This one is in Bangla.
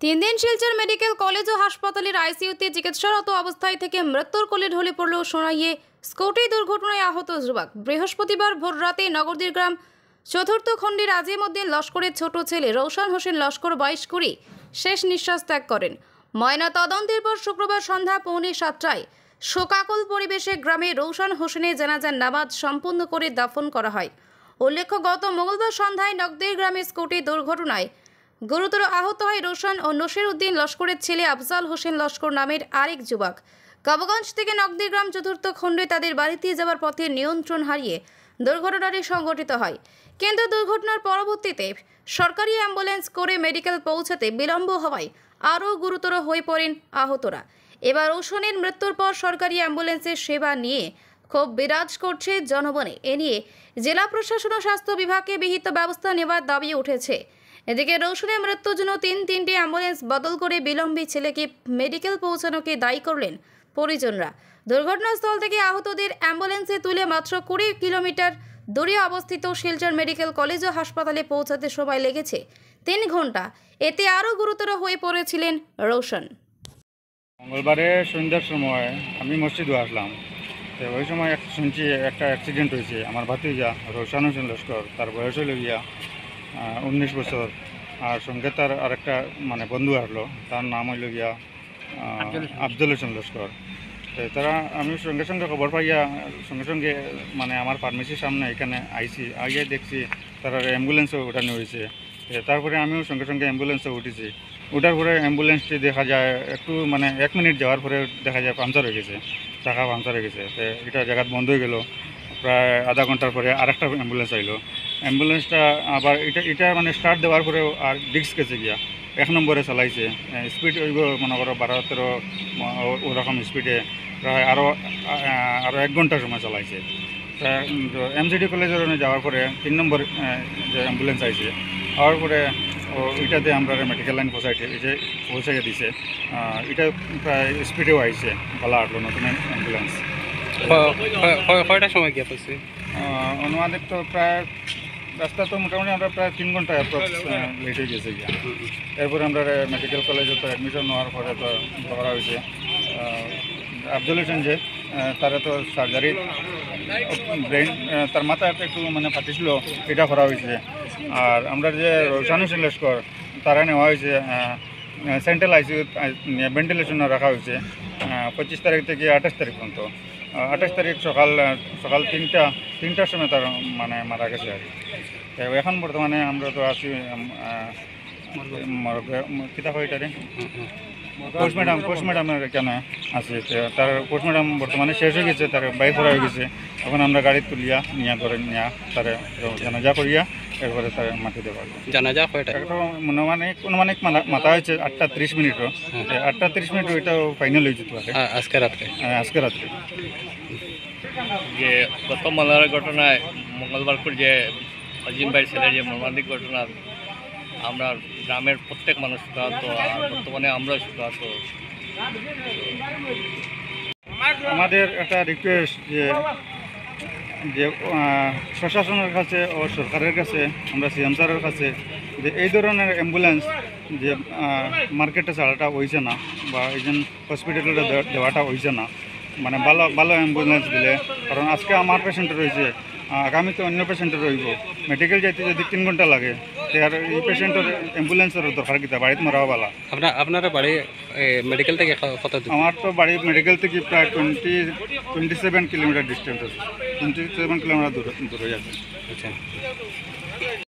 তিন দিন শিলচর মেডিকেল কলেজ ও হাসপাতালের আইসিইউতে চিকিৎসারত অবস্থায় থেকে মৃত্যুর কোলে ঢলে পড়ল সোনাইয়ে স্কুটি দুর্ঘটনায় আহত যুবক। বৃহস্পতিবার ভোর রাতে নগরদীর গ্রাম চতুর্থ খণ্ডের আজিমউদ্দিন লস্করের ছোট ছেলে রৌশন হোসেন লস্কর 22 কুড়ি শেষ নিঃশ্বাস ত্যাগ করেন। ময়না তদন্তের পর শুক্রবার সন্ধ্যা 6:45টায় শোকাকুল পরিবেশে গ্রামে রৌশন হোসেনের জানাজার নামাজ সম্পূর্ণ করে দাফন করা হয়। উল্লেখ্য, গত মঙ্গলবার সন্ধ্যায় নগরদীর গ্রামে স্কুটি দুর্ঘটনায় গুরুতর আহত হয় রোশন ও নসির উদ্দিন লস্করের ছেলে আফজাল হোসেন লস্কর নামের আরেক যুবক। কাবুগঞ্জ থেকে নগরদীর গ্রাম চতুর্থ খণ্ডে তাদের বাড়িতে যাওয়ার পথে নিয়ন্ত্রণ হারিয়ে দুর্ঘটনাটি সংঘটিত হয়। কিন্তু দুর্ঘটনার পরবর্তীতে সরকারি অ্যাম্বুলেন্স করে মেডিকেল পৌঁছাতে বিলম্ব হওয়ায় আরও গুরুতর হয়ে পড়েন আহতরা। এবার রোশনের মৃত্যুর পর সরকারি অ্যাম্বুলেন্সের সেবা নিয়ে ক্ষোভ বিরাজ করছে জনমনে। এ নিয়ে জেলা প্রশাসন ও স্বাস্থ্য বিভাগকে বিহিত ব্যবস্থা নেওয়ার দাবি উঠেছে। এদিকে রৌশনের মৃত্যুর জন্য তিনটি অ্যাম্বুলেন্স বদল করে বিলম্বে ছেলেকে মেডিকেল পৌঁছানোকে দায়ী করলেন পরিজনরা। দুর্ঘটনাস্থল থেকে আহতদের অ্যাম্বুলেন্সে তুলে মাত্র 20 কিলোমিটার দূরে অবস্থিত শিলচর মেডিকেল কলেজ ও হাসপাতালে পৌঁছাতে সময় লেগেছে 3 ঘন্টা। এতে আরও গুরুতর হয়ে পড়েছিলেন রৌশন। মঙ্গলবারে সন্ধ্যার সময় আমি মসজিদে আসলাম, তো ওই সময় শুনছি একটা অ্যাক্সিডেন্ট হয়েছে। আমার ভাতিজা রৌশন হোসেন লস্কর, তার বয়স হলো গিয়া 19 বছর, আর সঙ্গে তার আরেকটা বন্ধু আসলো, তার নাম হইল গিয়া আফজল হোসেন লস্কর। তো তারা আমি সঙ্গে সঙ্গে খবর পাইয়া সঙ্গে আমার ফার্মেসির সামনে এখানে আইয়ে দেখছি তারা অ্যাম্বুলেন্সও ওঠানো হয়েছে। তারপরে আমিও সঙ্গে সঙ্গে অ্যাম্বুলেন্সে উঠেছি। ওঠার পরে অ্যাম্বুলেন্সটি দেখা যায় একটু 1 মিনিট যাওয়ার পরে দেখা যায় পাংচার হয়ে গেছে, চাকা পাংচার হয়ে গেছে। তো এটা জায়গা বন্ধ হয়ে গেল। প্রায় আধা ঘন্টার পরে আরেকটা অ্যাম্বুলেন্স আইলো। অ্যাম্বুলেন্সটা আবার এটা স্টার্ট দেওয়ার পরেও আর ডিস্ক গেছে গিয়া 1 নম্বরে চালাইছে। স্পিড হইব মনে করো 12-13 ওরকম স্পিডে প্রায় আরও 1 ঘন্টার সময় চালাইছে। এমজিডি কলেজের যাওয়ার পরে 3 নম্বর যে অ্যাম্বুলেন্স আইছে, হওয়ার পরে এটাতে আমরা মেডিকেল লাইন পৌঁছাইয়া দিছে। এটা প্রায় স্পিডেও আইছে, ভালো আসলো নতুন অ্যাম্বুলেন্স। কয়টার সময় গিয়ে পড়ছে অনুমানিক তো প্রায় রাস্তা তো মোটামুটি আমরা প্রায় 3 ঘন্টা অ্যাপ্রক্স লেট হয়ে গেছে গিয়া। এরপরে আমরা মেডিকেল কলেজে তো অ্যাডমিশন নেওয়ার পরে তো করা হয়েছে। আফজল হোসেন যে তারা তো সার্জারি ব্রেন, তার মাথা একটু ফাটিছিল, এটা করা হয়েছে। আর আমরা যে রৌশন হোসেন লস্কর তারা নেওয়া হয়েছে সেন্ট্রাল আইসিইউ ভেন্টিলেশনে রাখা হয়েছে 25 তারিখ থেকে 28 তারিখ পর্যন্ত। 28 তারিখ সকাল 3টার সময় তার মারা গেছে আর কি। এখন বর্তমানে আমরা তো আছি কিতা হয় এটারে পোস্টম্যাডামের এখানে আছে। তার পোস্টম্যাডাম বর্তমানে শেষ হয়ে গেছে, তার বাইক করা হয়ে গেছে। এখন আমরা গাড়ি তুলিয়া নিয়া করে তার জানাজা করিয়া এরপরে তার মাটি দেওয়া জানাজা কয়টা অনুমানিক মাথা হয়েছে 8:30 মিনিটও। 8:30 মিনিট ওইটাও ফাইনাল হয়েছে তো আজকে রাত্রে। যে গত মালার ঘটনায় মঙ্গলবার যে আজিম ভাই ছেলের যে মর্মান্তিক ঘটনা, আমরা গ্রামের প্রত্যেক মানুষ শোকাহত, আর বর্তমানে আমরা শোকাহত। আমাদের একটা রিকোয়েস্ট যে প্রশাসনের কাছে ও সরকারের কাছে, আমরা সিএম স্যারের কাছে, যে এই ধরনের অ্যাম্বুলেন্স যে মার্কেটে ছাড়াটা হয়েছে না, বা এই যে হসপিটালে দেওয়াটা হয়েছে না, ভালো অ্যাম্বুলেন্স দিলে। কারণ আজকে আমার পেশেন্ট রয়েছে, আগামীতে অন্য পেশেন্টের রইব। মেডিকেল যাইতে যদি 3 ঘন্টা লাগে, আর এই পেশেন্টের অ্যাম্বুলেন্সের দরকার কিতা, বাড়িতে মরাও ভালো। আপনার বাড়ি মেডিকেল থেকে কত দূর? আমার তো বাড়ি মেডিকেল থেকে প্রায় 27 কিলোমিটার ডিস্টেন্স আছে, 27 কিলোমিটার দূরে আছে। আচ্ছা।